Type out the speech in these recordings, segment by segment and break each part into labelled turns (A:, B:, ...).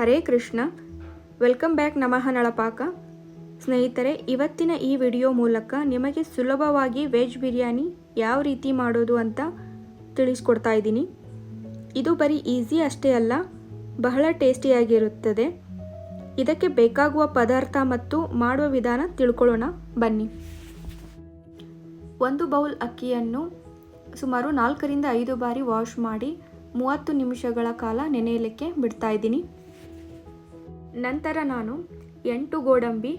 A: Hare Krishna. Welcome back ನಮಃ ನಳಪಾಕ. ಸ್ನೇಹಿತರೆ, ಇವತ್ತಿನ ಈ ವಿಡಿಯೋ ಮೂಲಕ ನಿಮಗೆ ಸುಲಭವಾಗಿ ವೆಜ್ ಬಿರಿಯಾನಿ ಯಾವ ರೀತಿ ಮಾಡೋದು ಅಂತ ತಿಳಿಸ್ಕೊಡ್ತಾ ಇದ್ದೀನಿ. ಇದು ಬರೀ ಈಸಿ ಅಷ್ಟೇ ಅಲ್ಲ, ಬಹಳ ಟೇಸ್ಟಿಯಾಗಿರುತ್ತದೆ. ಇದಕ್ಕೆ ಬೇಕಾಗುವ ಪದಾರ್ಥ ಮತ್ತು ಮಾಡುವ ವಿಧಾನ ತಿಳ್ಕೊಳ್ಳೋಣ ಬನ್ನಿ. 1 ಬೌಲ್ ಅಕ್ಕಿಯನ್ನು ಸುಮಾರು 4 ರಿಂದ 5 ಬಾರಿ ವಾಶ್ ಮಾಡಿ 30 ನಿಮಿಷಗಳ ಕಾಲ ನೆನೆಯಲಿಕ್ಕೆ ಬಿಡ್ತಾ ಇದ್ದೀನಿ. ನಂತರ ನಾನು 8 ಗೋಡಂಬಿ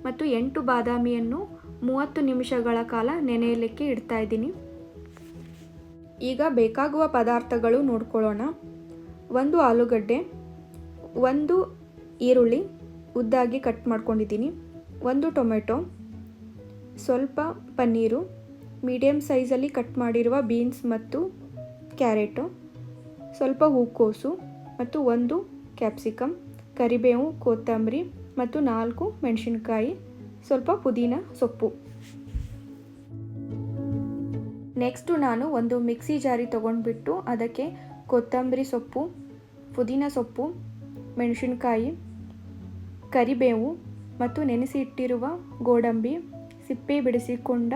A: ಮತ್ತು 8 ಬಾದಾಮಿಯನ್ನು 30 ನಿಮಿಷಗಳ ಕಾಲ ನೆನೆಯಲಿಕ್ಕೆ ಇಡ್ತಾ ಇದ್ದೀನಿ. ಈಗ ಬೇಕಾಗುವ ಪದಾರ್ಥಗಳು ನೋಡ್ಕೊಳ್ಳೋಣ. 1 ಆಲೂಗಡ್ಡೆ, 1 ಈರುಳ್ಳಿ ಉದ್ದಾಗಿ ಕಟ್ ಮಾಡ್ಕೊಂಡಿದ್ದೀನಿ, 1 ಟೊಮೆಟೊ, ಸ್ವಲ್ಪ ಪನ್ನೀರು, ಮೀಡಿಯಮ್ ಸೈಜಲ್ಲಿ ಕಟ್ ಮಾಡಿರುವ ಬೀನ್ಸ್ ಮತ್ತು ಕ್ಯಾರೆಟು, ಸ್ವಲ್ಪ ಹೂಕೋಸು ಮತ್ತು 1 ಕ್ಯಾಪ್ಸಿಕಮ್, ಕರಿಬೇವು, ಕೊತ್ತಂಬರಿ ಮತ್ತು 4 ಮೆಣಸಿನಕಾಯಿ, ಸ್ವಲ್ಪ ಪುದೀನ ಸೊಪ್ಪು. ನೆಕ್ಸ್ಟು ನಾನು ಒಂದು ಮಿಕ್ಸಿ ಜಾರಿ ತೊಗೊಂಡ್ಬಿಟ್ಟು ಅದಕ್ಕೆ ಕೊತ್ತಂಬರಿ ಸೊಪ್ಪು, ಪುದೀನ ಸೊಪ್ಪು, ಮೆಣಸಿನಕಾಯಿ, ಕರಿಬೇವು ಮತ್ತು ನೆನೆಸಿ ಇಟ್ಟಿರುವ ಗೋಡಂಬಿ, ಸಿಪ್ಪೆ ಬಿಡಿಸಿಕೊಂಡ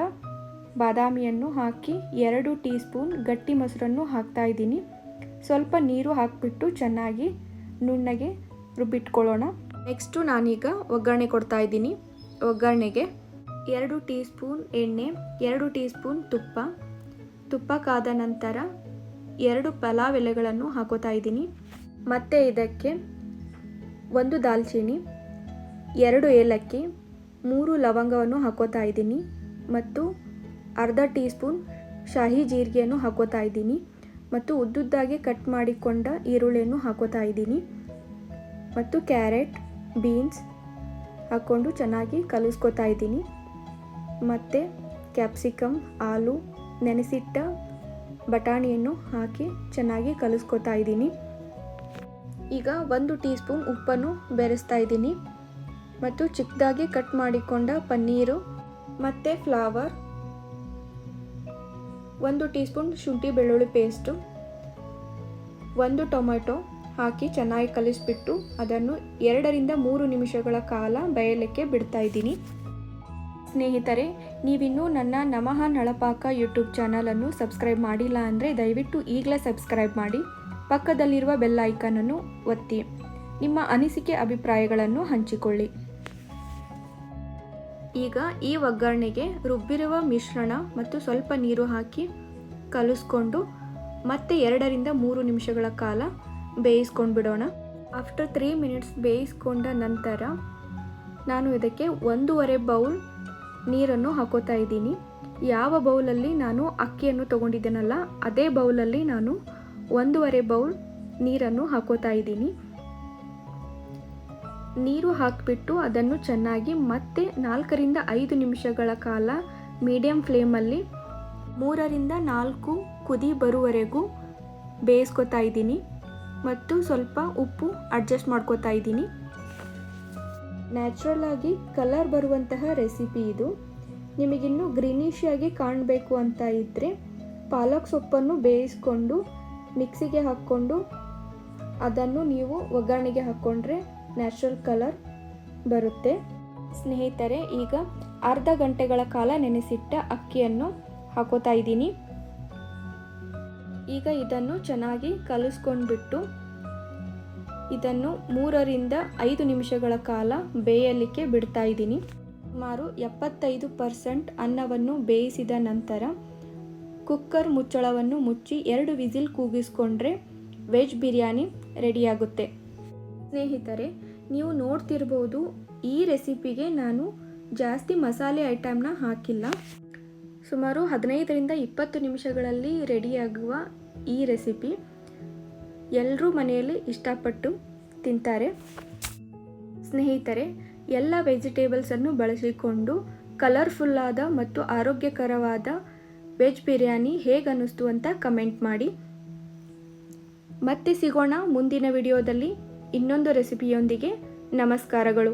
A: ಬಾದಾಮಿಯನ್ನು ಹಾಕಿ 2 ಟೀ ಸ್ಪೂನ್ ಗಟ್ಟಿ ಮೊಸರನ್ನು ಹಾಕ್ತಾ ಇದ್ದೀನಿ. ಸ್ವಲ್ಪ ನೀರು ಹಾಕಿಬಿಟ್ಟು ಚೆನ್ನಾಗಿ ನುಣ್ಣಗೆ ರುಬ್ಬಿಟ್ಕೊಳ್ಳೋಣ. ನೆಕ್ಸ್ಟು ನಾನೀಗ ಒಗ್ಗರಣೆ ಕೊಡ್ತಾ ಇದ್ದೀನಿ. ಒಗ್ಗರಣೆಗೆ 2 ಟೀ ಸ್ಪೂನ್ ಎಣ್ಣೆ, 2 ಟೀ ಸ್ಪೂನ್ ತುಪ್ಪ ಕಾದ ನಂತರ 2 ಪಲಾವ್ ಎಲೆಗಳನ್ನು ಹಾಕೋತಾ ಇದ್ದೀನಿ. ಮತ್ತು ಇದಕ್ಕೆ 1 ದಾಲ್ಚಿನ್ನಿ, 2 ಏಲಕ್ಕಿ, 3 ಲವಂಗವನ್ನು ಹಾಕೋತಾ ಇದ್ದೀನಿ ಮತ್ತು ಅರ್ಧ ಟೀ ಸ್ಪೂನ್ ಶಾಹಿ ಜೀರಿಗೆಯನ್ನು ಹಾಕೋತಾ ಇದ್ದೀನಿ ಮತ್ತು ಉದ್ದುದ್ದಾಗಿ ಕಟ್ ಮಾಡಿಕೊಂಡ ಈರುಳ್ಳಿಯನ್ನು ಹಾಕೋತಾ ಇದ್ದೀನಿ ಮತ್ತು ಕ್ಯಾರೆಟ್, ಬೀನ್ಸ್ ಹಾಕ್ಕೊಂಡು ಚೆನ್ನಾಗಿ ಕಲಿಸ್ಕೊತಾ ಇದ್ದೀನಿ. ಮತ್ತು ಕ್ಯಾಪ್ಸಿಕಮ್, ಆಲೂ, ನೆನೆಸಿಟ್ಟ ಬಟಾಣಿಯನ್ನು ಹಾಕಿ ಚೆನ್ನಾಗಿ ಕಲಿಸ್ಕೊತಾ ಇದ್ದೀನಿ. ಈಗ 1 ಟೀ ಸ್ಪೂನ್ ಉಪ್ಪನ್ನು ಬೆರೆಸ್ತಾ ಇದ್ದೀನಿ ಮತ್ತು ಚಿಕ್ಕದಾಗಿ ಕಟ್ ಮಾಡಿಕೊಂಡ ಪನ್ನೀರು ಮತ್ತು ಫ್ಲವರ್, 1 ಟೀ ಸ್ಪೂನ್ ಶುಂಠಿ ಬೆಳ್ಳುಳ್ಳಿ ಪೇಸ್ಟು, 1 ಟೊಮೆಟೊ ಹಾಕಿ ಚೆನ್ನಾಗಿ ಕಲಿಸ್ಬಿಟ್ಟು ಅದನ್ನು 2 ರಿಂದ 3 ನಿಮಿಷಗಳ ಕಾಲ ಬೇಯಲಿಕ್ಕೆ ಬಿಡ್ತಾ ಇದ್ದೀನಿ. ಸ್ನೇಹಿತರೆ, ನೀವಿನ್ನೂ ನನ್ನ ನಮಃ ನಳಪಾಕ ಯೂಟ್ಯೂಬ್ ಚಾನಲನ್ನು ಸಬ್ಸ್ಕ್ರೈಬ್ ಮಾಡಿಲ್ಲ ಅಂದರೆ ದಯವಿಟ್ಟು ಈಗಲೇ ಸಬ್ಸ್ಕ್ರೈಬ್ ಮಾಡಿ, ಪಕ್ಕದಲ್ಲಿರುವ ಬೆಲ್ ಐಕಾನನ್ನು ಒತ್ತಿ, ನಿಮ್ಮ ಅನಿಸಿಕೆ ಅಭಿಪ್ರಾಯಗಳನ್ನು ಹಂಚಿಕೊಳ್ಳಿ. ಈಗ ಈ ಒಗ್ಗರಣೆಗೆ ರುಬ್ಬಿರುವ ಮಿಶ್ರಣ ಮತ್ತು ಸ್ವಲ್ಪ ನೀರು ಹಾಕಿ ಕಲಿಸ್ಕೊಂಡು ಮತ್ತೆ 2 ರಿಂದ 3 ನಿಮಿಷಗಳ ಕಾಲ ಬೇಯಿಸ್ಕೊಂಡು ಬಿಡೋಣ. ಆಫ್ಟರ್ 3 ಮಿನಿಟ್ಸ್ ಬೇಯಿಸ್ಕೊಂಡ ನಂತರ ನಾನು ಇದಕ್ಕೆ 1.5 ಬೌಲ್ ನೀರನ್ನು ಹಾಕೋತಾ ಇದ್ದೀನಿ. ಯಾವ ಬೌಲಲ್ಲಿ ನಾನು ಅಕ್ಕಿಯನ್ನು ತೊಗೊಂಡಿದ್ದೇನಲ್ಲ ಅದೇ ಬೌಲಲ್ಲಿ ನಾನು 1.5 ಬೌಲ್ ನೀರನ್ನು ಹಾಕೋತಾ ಇದ್ದೀನಿ. ನೀರು ಹಾಕಿಬಿಟ್ಟು ಅದನ್ನು ಚೆನ್ನಾಗಿ ಮತ್ತೆ 4 ರಿಂದ 5 ನಿಮಿಷಗಳ ಕಾಲ ಮೀಡಿಯಮ್ ಫ್ಲೇಮಲ್ಲಿ 3 ರಿಂದ 4 ಕುದಿ ಬರುವವರೆಗೂ ಬೇಯಿಸ್ಕೊತಾ ಇದ್ದೀನಿ ಮತ್ತು ಸ್ವಲ್ಪ ಉಪ್ಪು ಅಡ್ಜಸ್ಟ್ ಮಾಡ್ಕೋತಾ ಇದ್ದೀನಿ. ನ್ಯಾಚುರಲ್ ಆಗಿ ಕಲರ್ ಬರುವಂತಹ ರೆಸಿಪಿ ಇದು. ನಿಮಗಿನ್ನೂ ಗ್ರೀನಿಶ್ ಆಗಿ ಕಾಣಬೇಕು ಅಂತ ಇದ್ದರೆ ಪಾಲಕ್ ಸೊಪ್ಪನ್ನು ಬೇಯಿಸ್ಕೊಂಡು ಮಿಕ್ಸಿಗೆ ಹಾಕ್ಕೊಂಡು ಅದನ್ನು ನೀವು ಒಗ್ಗರಣೆಗೆ ಹಾಕ್ಕೊಂಡ್ರೆ ನ್ಯಾಚುರಲ್ ಕಲರ್ ಬರುತ್ತೆ. ಸ್ನೇಹಿತರೆ, ಈಗ ಅರ್ಧ ಗಂಟೆಗಳ ಕಾಲ ನೆನೆಸಿಟ್ಟ ಅಕ್ಕಿಯನ್ನು ಹಾಕೋತಾ ಇದ್ದೀನಿ. ಈಗ ಇದನ್ನು ಚೆನ್ನಾಗಿ ಕಲಿಸ್ಕೊಂಡ್ಬಿಟ್ಟು ಇದನ್ನು 3 ರಿಂದ 5 ನಿಮಿಷಗಳ ಕಾಲ ಬೇಯಲಿಕ್ಕೆ ಬಿಡ್ತಾ ಇದ್ದೀನಿ. ಸುಮಾರು 75% ಅನ್ನವನ್ನು ಬೇಯಿಸಿದ ನಂತರ ಕುಕ್ಕರ್ ಮುಚ್ಚಳವನ್ನು ಮುಚ್ಚಿ 2 ವಿಸಿಲ್ ಕೂಗಿಸ್ಕೊಂಡ್ರೆ ವೆಜ್ ಬಿರಿಯಾನಿ ರೆಡಿಯಾಗುತ್ತೆ. ಸ್ನೇಹಿತರೆ, ನೀವು ನೋಡ್ತಿರ್ಬೋದು, ಈ ರೆಸಿಪಿಗೆ ನಾನು ಜಾಸ್ತಿ ಮಸಾಲೆ ಐಟಮ್ನ ಹಾಕಿಲ್ಲ. ಸುಮಾರು 15 ರಿಂದ 20 ನಿಮಿಷಗಳಲ್ಲಿ ರೆಡಿಯಾಗುವ ಈ ರೆಸಿಪಿ ಎಲ್ಲರೂ ಮನೆಯಲ್ಲಿ ಇಷ್ಟಪಟ್ಟು ತಿಂತಾರೆ. ಸ್ನೇಹಿತರೆ, ಎಲ್ಲ ವೆಜಿಟೇಬಲ್ಸನ್ನು ಬಳಸಿಕೊಂಡು ಕಲರ್ಫುಲ್ಲಾದ ಮತ್ತು ಆರೋಗ್ಯಕರವಾದ ವೆಜ್ ಬಿರಿಯಾನಿ ಹೇಗೆ ಅನ್ನಿಸ್ತು ಅಂತ ಕಮೆಂಟ್ ಮಾಡಿ. ಮತ್ತೆ ಸಿಗೋಣ ಮುಂದಿನ ವಿಡಿಯೋದಲ್ಲಿ ಇನ್ನೊಂದು ರೆಸಿಪಿಯೊಂದಿಗೆ. ನಮಸ್ಕಾರಗಳು.